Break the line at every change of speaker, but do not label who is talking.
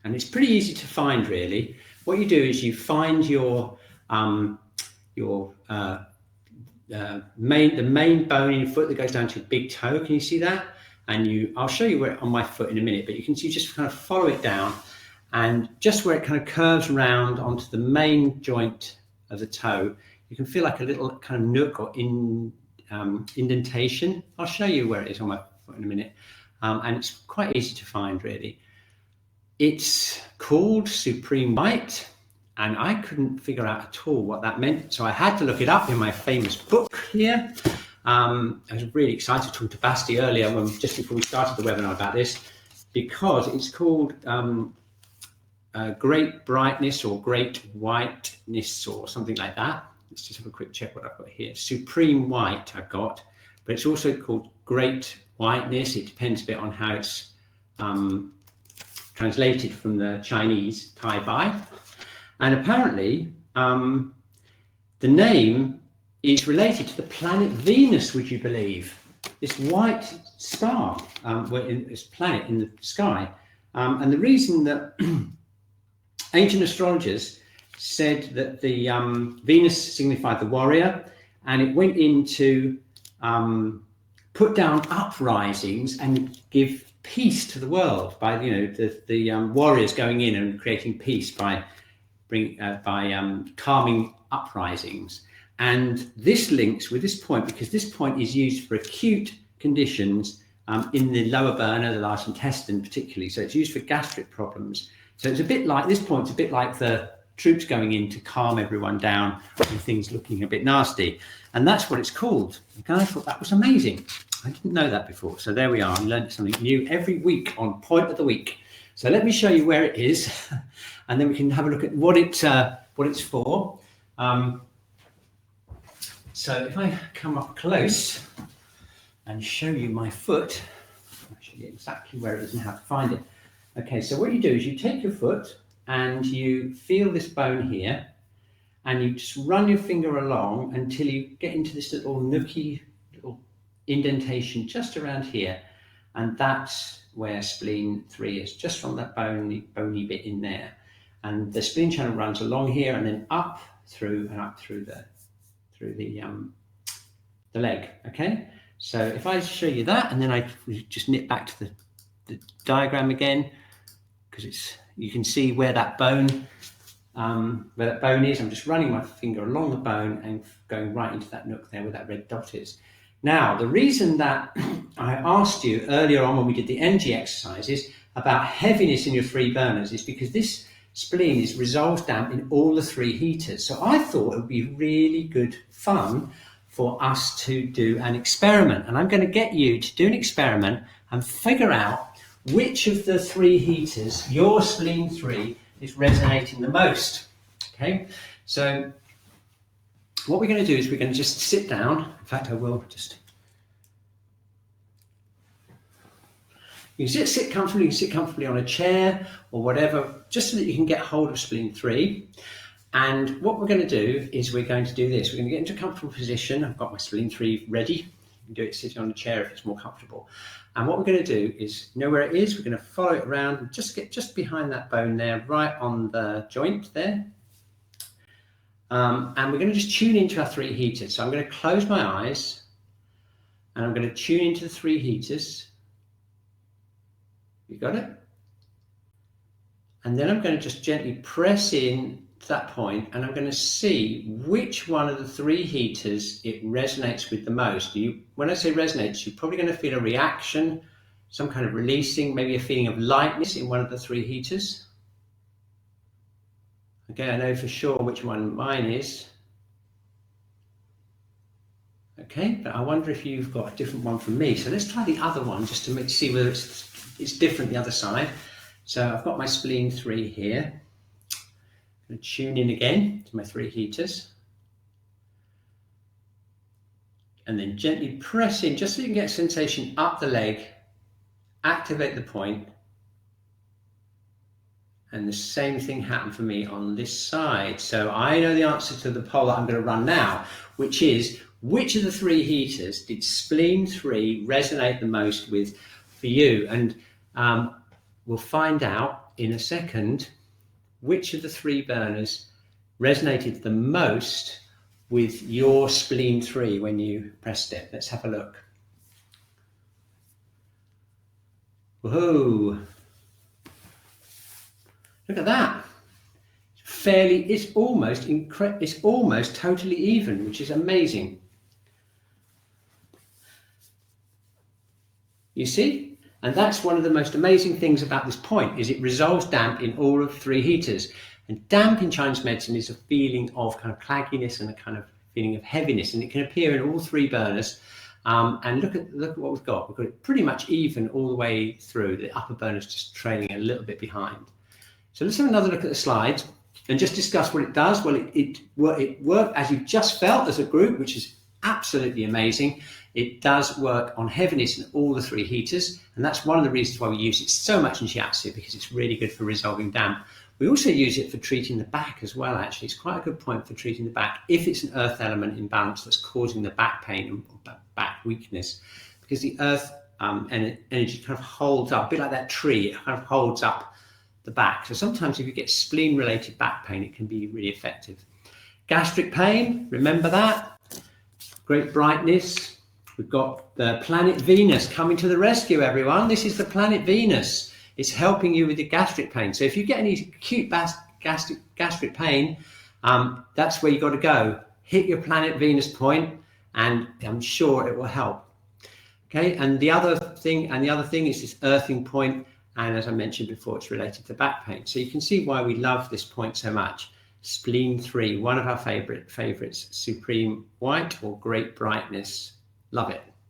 and it's pretty easy to find really. What you do is you find the main bone in your foot that goes down to your big toe. Can you see that? And I'll show you where on my foot in a minute, but you just kind of follow it down, and just where it kind of curves around onto the main joint of the toe, you can feel like a little kind of nook or indentation. I'll show you where it is on my foot in a minute, and it's quite easy to find really. It's called Supreme White, and I couldn't figure out at all what that meant, so I had to look it up in my famous book here. I was really excited talking to Basti earlier, just before we started the webinar, about this, because it's called Great Brightness or Great Whiteness or something like that. Let's just have a quick check what I've got here. Supreme White I've got, but it's also called Great Whiteness. It depends a bit on how it's translated from the Chinese, Tai Bai. And apparently the name is related to the planet Venus, would you believe? This white star, this planet in the sky. And the reason that ancient astrologers said that the Venus signified the warrior, and it went into put down uprisings and give peace to the world by the warriors going in and creating peace by calming uprisings. And this links with this point, because this point is used for acute conditions in the lower burner, the large intestine particularly. So it's used for gastric problems. So it's a bit like, this point's a bit like the troops going in to calm everyone down when things looking a bit nasty. And that's what it's called. And I thought that was amazing. I didn't know that before. So there we are. I learned something new every week on Point of the Week. So let me show you where it is, and then we can have a look at what it's for. So if I come up close and show you my foot, I'll show you exactly where it is and how to find it. Okay, so what you do is you take your foot and you feel this bone here, and you just run your finger along until you get into this little nooky little indentation just around here, and that's where spleen 3 is, just from that bony bit in there. And the spleen channel runs along here and then up through the leg. Okay, so if I show you that, and then I just nip back to the diagram again, because you can see where that bone is. I'm just running my finger along the bone and going right into that nook there where that red dot is. Now, the reason that I asked you earlier on when we did the energy exercises about heaviness in your 3 burners is because this spleen is resolves down in all the 3 heaters. So I thought it would be really good fun for us to do an experiment. And I'm going to get you to do an experiment and figure out which of the 3 heaters, your spleen 3, is resonating the most. Okay, so what we're going to do is we're going to just sit down. In fact, I will just... You can sit comfortably, you can sit comfortably on a chair or whatever, just so that you can get hold of spleen 3. And what we're going to do is we're going to do this. We're going to get into a comfortable position. I've got my spleen 3 ready. You can do it sitting on a chair if it's more comfortable. And what we're going to do is, you know where it is? We're going to follow it around and just get just behind that bone there, right on the joint there. And we're going to just tune into our 3 heaters. So I'm going to close my eyes and I'm going to tune into the 3 heaters. You got it? And then I'm going to just gently press in to that point, and I'm going to see which one of the 3 heaters it resonates with the most. When I say resonates, you're probably going to feel a reaction, some kind of releasing, maybe a feeling of lightness in one of the 3 heaters. Okay, I know for sure which one mine is. Okay, but I wonder if you've got a different one from me. So let's try the other one just to see whether it's different the other side. So I've got my spleen 3 here. I'm going to tune in again to my 3 heaters. And then gently press in just so you can get a sensation up the leg, activate the point. And the same thing happened for me on this side. So I know the answer to the poll that I'm going to run now, which is, which of the 3 heaters did spleen 3 resonate the most with for you? And we'll find out in a second which of the 3 burners resonated the most with your spleen 3 when you pressed it. Let's have a look. Whoa! Look at that. It's almost totally even, which is amazing. You see? And that's one of the most amazing things about this point, is it resolves damp in all of 3 heaters. And damp in Chinese medicine is a feeling of kind of clagginess and a kind of feeling of heaviness, and it can appear in all 3 burners. And look at what we've got. We've got it pretty much even all the way through. The upper burner's just trailing a little bit behind. So let's have another look at the slides and just discuss what it does. Well, it worked as you've just felt as a group, which is absolutely amazing. It does work on heaviness in all the 3 heaters, and that's one of the reasons why we use it so much in Shiatsu, because it's really good for resolving damp. We also use it for treating the back as well, actually. It's quite a good point for treating the back if it's an earth element imbalance that's causing the back pain and back weakness, because the earth energy kind of holds up, a bit like that tree, it kind of holds up the back. So sometimes if you get spleen-related back pain, it can be really effective. Gastric pain, remember that? Great brightness. We've got the planet Venus coming to the rescue, everyone. This is the planet Venus. It's helping you with the gastric pain. So if you get any acute gastric pain, that's where you got to go. Hit your planet Venus point, and I'm sure it will help. Okay, and the other thing is this earthing point, and as I mentioned before, it's related to back pain. So you can see why we love this point so much. Spleen 3, one of our favorites, Supreme White or Great Brightness. Love it.